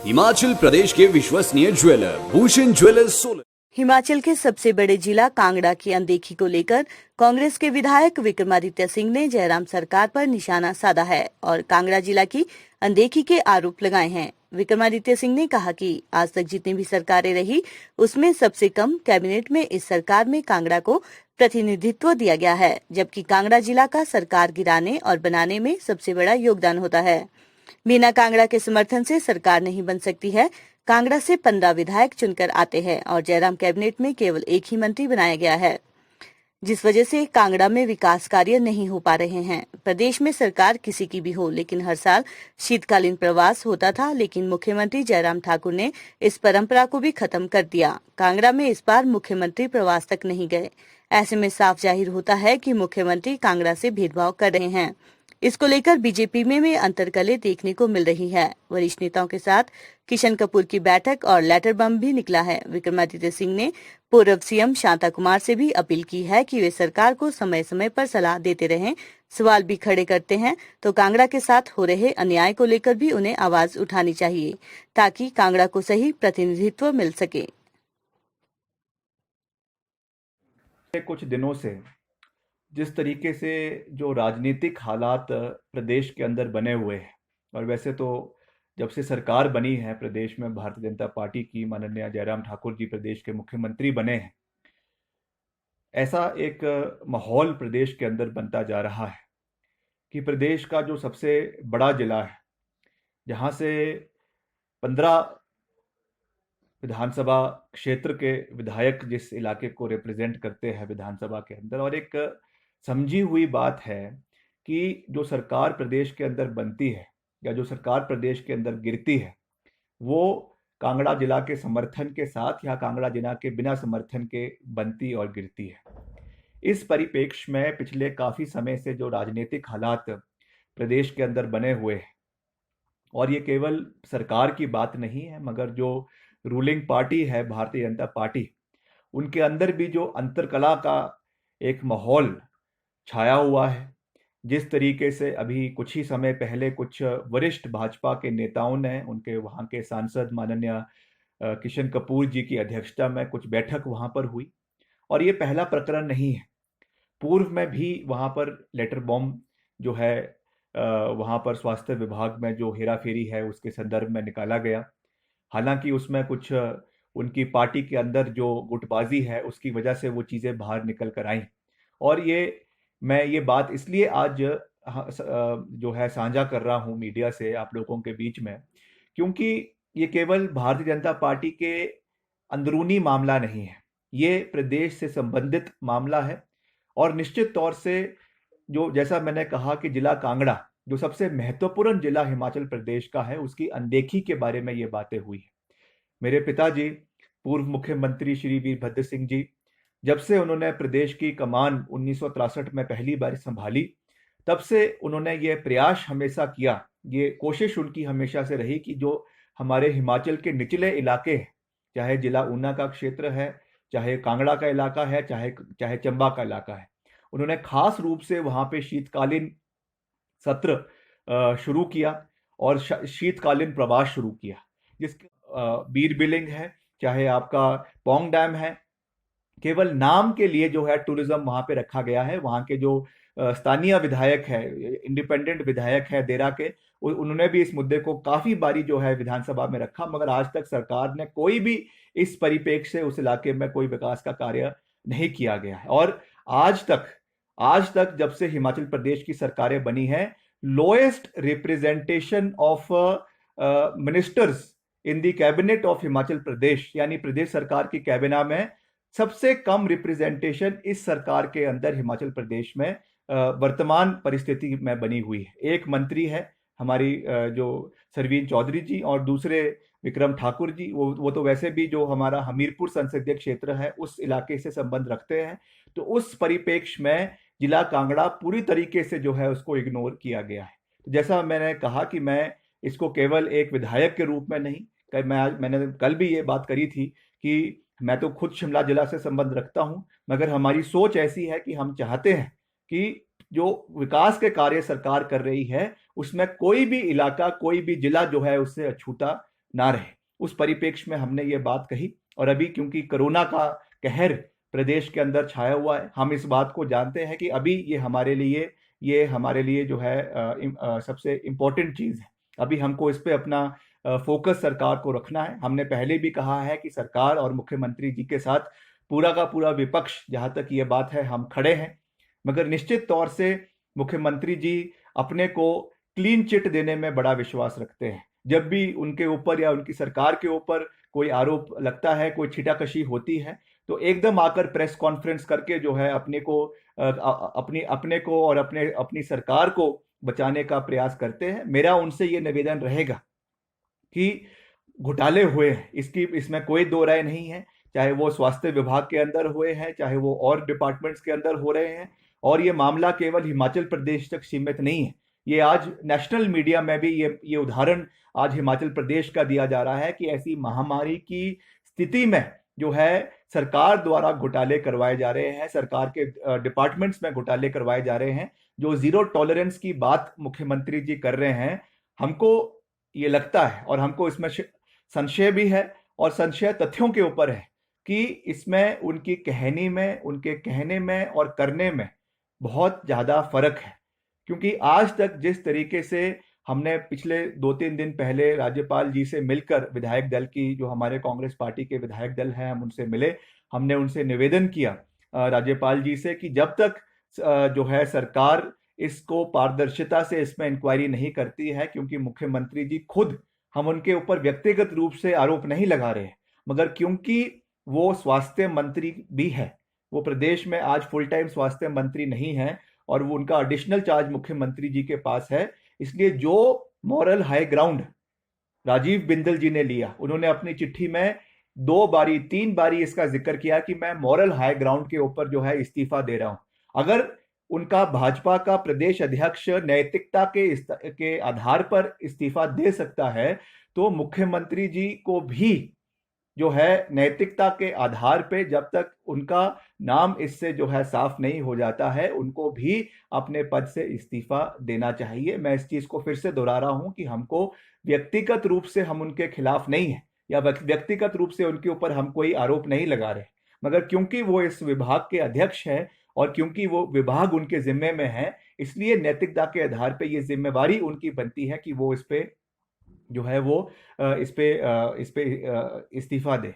हिमाचल प्रदेश के विश्वसनीय jeweller Bhushan jewellers Solan. Himachal के सबसे बड़े जिला कांगड़ा की अनदेखी को लेकर कांग्रेस के विधायक विक्रमादित्य सिंह ने जयराम सरकार पर निशाना साधा है और कांगड़ा जिला की अनदेखी के आरोप लगाए हैं। विक्रमादित्य सिंह ने कहा कि आज तक जितनी भी सरकारें रही उसमें सबसे कम कैबिनेट में इस सरकार में कांगड़ा को प्रतिनिधित्व दिया गया है, जबकि कांगड़ा जिला का सरकार गिराने और बनाने में सबसे बड़ा योगदान होता है। बिना कांगड़ा के समर्थन से सरकार नहीं बन सकती है। कांगड़ा से 15 विधायक चुनकर आते हैं और जयराम कैबिनेट में केवल एक ही मंत्री बनाया गया है, जिस वजह से कांगड़ा में विकास कार्य नहीं हो पा रहे हैं। प्रदेश में सरकार किसी की भी हो, लेकिन हर साल शीतकालीन प्रवास होता था, लेकिन मुख्यमंत्री जयराम ठाकुर ने इस परंपरा को भी खत्म कर दिया। कांगड़ा में इस बार मुख्यमंत्री प्रवास तक नहीं गए। ऐसे में साफ जाहिर होता है कि मुख्यमंत्री कांगड़ा से भेदभाव कर रहे हैं। इसको लेकर बीजेपी में अंतर्कलह देखने को मिल रही है। वरिष्ठ नेताओं के साथ किशन कपूर की बैठक और लेटर बम भी निकला है। विक्रमादित्य सिंह ने पूर्व सीएम शांता कुमार से भी अपील की है कि वे सरकार को समय समय पर सलाह देते रहें। सवाल भी खड़े करते हैं तो कांगड़ा के साथ हो रहे अन्याय को लेकर भी उन्हें आवाज उठानी चाहिए, ताकि कांगड़ा को सही प्रतिनिधित्व मिल सके। कुछ दिनों से जिस तरीके से जो राजनीतिक हालात प्रदेश के अंदर बने हुए हैं, और वैसे तो जब से सरकार बनी है प्रदेश में भारतीय जनता पार्टी की, माननीय जयराम ठाकुर जी प्रदेश के मुख्यमंत्री बने हैं, ऐसा एक माहौल प्रदेश के अंदर बनता जा रहा है कि प्रदेश का जो सबसे बड़ा जिला है, जहां से 15 विधानसभा क्षेत्र के विधायक जिस इलाके को रिप्रेजेंट करते हैं विधानसभा के अंदर, और एक समझी हुई बात है कि जो सरकार प्रदेश के अंदर बनती है या जो सरकार प्रदेश के अंदर गिरती है, वो कांगड़ा जिला के समर्थन के साथ या कांगड़ा जिला के बिना समर्थन के बनती और गिरती है। इस परिप्रेक्ष्य में पिछले काफ़ी समय से जो राजनीतिक हालात प्रदेश के अंदर बने हुए हैं, और ये केवल सरकार की बात नहीं है मगर जो रूलिंग पार्टी है भारतीय जनता पार्टी, उनके अंदर भी जो अंतरकलह का एक माहौल छाया हुआ है। जिस तरीके से अभी कुछ ही समय पहले कुछ वरिष्ठ भाजपा के नेताओं ने, उनके वहाँ के सांसद माननीय किशन कपूर जी की अध्यक्षता में कुछ बैठक वहाँ पर हुई, और ये पहला प्रकरण नहीं है। पूर्व में भी वहाँ पर लेटर बॉम्ब जो है वहाँ पर स्वास्थ्य विभाग में जो हेराफेरी है उसके संदर्भ में निकाला गया। हालांकि उसमें कुछ उनकी पार्टी के अंदर जो गुटबाजी है उसकी वजह से वो चीज़ें बाहर निकल कर आई, और मैं ये बात इसलिए आज जो है साझा कर रहा हूँ मीडिया से आप लोगों के बीच में, क्योंकि ये केवल भारतीय जनता पार्टी के अंदरूनी मामला नहीं है, ये प्रदेश से संबंधित मामला है। और निश्चित तौर से जो जैसा मैंने कहा कि जिला कांगड़ा जो सबसे महत्वपूर्ण जिला हिमाचल प्रदेश का है, उसकी अनदेखी के बारे में ये बातें हुई है। मेरे पिताजी पूर्व मुख्यमंत्री श्री वीरभद्र सिंह जी, जब से उन्होंने प्रदेश की कमान 1963 में पहली बार संभाली, तब से उन्होंने ये प्रयास हमेशा किया, ये कोशिश उनकी हमेशा से रही कि जो हमारे हिमाचल के निचले इलाके हैं, चाहे जिला ऊना का क्षेत्र है, चाहे कांगड़ा का इलाका है, चाहे चंबा का इलाका है, उन्होंने खास रूप से वहाँ पे शीतकालीन सत्र शुरू किया और शीतकालीन प्रवास शुरू किया, जिसके बीर बिलिंग है, चाहे आपका पौंग डैम है, केवल नाम के लिए जो है टूरिज्म वहां पे रखा गया है। वहां के जो स्थानीय विधायक है, इंडिपेंडेंट विधायक है देरा के, उन्होंने भी इस मुद्दे को काफी बारी जो है विधानसभा में रखा, मगर आज तक सरकार ने कोई भी इस परिप्रेक्ष्य से उस इलाके में कोई विकास का कार्य नहीं किया गया है। और आज तक जब से हिमाचल प्रदेश की सरकारें बनी है, lowest representation of ministers in the cabinet of Himachal Pradesh, यानी प्रदेश सरकार की कैबिनेट में सबसे कम रिप्रेजेंटेशन इस सरकार के अंदर हिमाचल प्रदेश में वर्तमान परिस्थिति में बनी हुई है। एक मंत्री है हमारी जो सरवीन चौधरी जी, और दूसरे विक्रम ठाकुर जी, वो तो वैसे भी जो हमारा हमीरपुर संसदीय क्षेत्र है उस इलाके से संबंध रखते हैं। तो उस परिप्रेक्ष्य में जिला कांगड़ा पूरी तरीके से जो है उसको इग्नोर किया गया है। तो जैसा मैंने कहा कि मैं इसको केवल एक विधायक के रूप में नहीं, मैंने कल भी ये बात करी थी कि मैं तो खुद शिमला जिला से संबंध रखता हूं, मगर हमारी सोच ऐसी है कि हम चाहते हैं कि जो विकास के कार्य सरकार कर रही है उसमें कोई भी इलाका, कोई भी जिला जो है उससे अछूता ना रहे। उस परिप्रेक्ष्य में हमने ये बात कही। और अभी क्योंकि कोरोना का कहर प्रदेश के अंदर छाया हुआ है, हम इस बात को जानते हैं कि अभी ये हमारे लिए जो है सबसे इम्पोर्टेंट चीज़ है। अभी हमको इस पे अपना फोकस सरकार को रखना है। हमने पहले भी कहा है कि सरकार और मुख्यमंत्री जी के साथ पूरा का पूरा विपक्ष, जहाँ तक ये बात है, हम खड़े हैं। मगर निश्चित तौर से मुख्यमंत्री जी अपने को क्लीन चिट देने में बड़ा विश्वास रखते हैं। जब भी उनके ऊपर या उनकी सरकार के ऊपर कोई आरोप लगता है, कोई छीटाकशी होती है, तो एकदम आकर प्रेस कॉन्फ्रेंस करके जो है अपने को और अपनी सरकार को बचाने का प्रयास करते हैं। मेरा उनसे ये निवेदन रहेगा कि घोटाले हुए हैं, इसमें कोई दो राय नहीं है। चाहे वो स्वास्थ्य विभाग के अंदर हुए हैं, चाहे वो और डिपार्टमेंट्स के अंदर हो रहे हैं। और ये मामला केवल हिमाचल प्रदेश तक सीमित नहीं है। ये आज नेशनल मीडिया में भी ये उदाहरण आज हिमाचल प्रदेश का दिया जा रहा है कि ऐसी महामारी की स्थिति में जो है सरकार द्वारा घोटाले करवाए जा रहे हैं, सरकार के डिपार्टमेंट्स में घोटाले करवाए जा रहे हैं। जो जीरो टॉलरेंस की बात मुख्यमंत्री जी कर रहे हैं, हमको ये लगता है और हमको इसमें संशय भी है, और संशय तथ्यों के ऊपर है कि इसमें उनके कहने में और करने में बहुत ज़्यादा फर्क है। क्योंकि आज तक जिस तरीके से हमने पिछले 2-3 दिन पहले राज्यपाल जी से मिलकर, विधायक दल की जो हमारे कांग्रेस पार्टी के विधायक दल हैं, हम उनसे मिले, हमने उनसे निवेदन किया राज्यपाल जी से कि जब तक जो है सरकार इसको पारदर्शिता से इसमें इंक्वायरी नहीं करती है, क्योंकि मुख्यमंत्री जी खुद, हम उनके ऊपर व्यक्तिगत रूप से आरोप नहीं लगा रहे हैं, मगर क्योंकि वो स्वास्थ्य मंत्री भी है, वो प्रदेश में आज फुल टाइम स्वास्थ्य मंत्री नहीं है और वो उनका एडिशनल चार्ज मुख्यमंत्री जी के पास है, इसलिए जो moral high ground Rajiv Bindal ji ने लिया, उन्होंने अपनी चिट्ठी में 3 बारी इसका जिक्र किया कि मैं मॉरल हाई ग्राउंड के ऊपर जो है इस्तीफा दे रहा हूं। अगर उनका भाजपा का प्रदेश अध्यक्ष नैतिकता के आधार पर इस्तीफा दे सकता है, तो मुख्यमंत्री जी को भी जो है नैतिकता के आधार पे, जब तक उनका नाम इससे जो है साफ नहीं हो जाता है, उनको भी अपने पद से इस्तीफा देना चाहिए। मैं इस चीज को फिर से दोहरा रहा हूं कि हमको व्यक्तिगत रूप से हम उनके खिलाफ नहीं है, या व्यक्तिगत रूप से उनके ऊपर हम कोई आरोप नहीं लगा रहे, मगर क्योंकि वो इस विभाग के अध्यक्ष हैं और क्योंकि वो विभाग उनके जिम्मे में है, इसलिए नैतिकता के आधार पे ये जिम्मेवारी उनकी बनती है कि वो इस पे जो है वो इस पे इस्तीफा दे।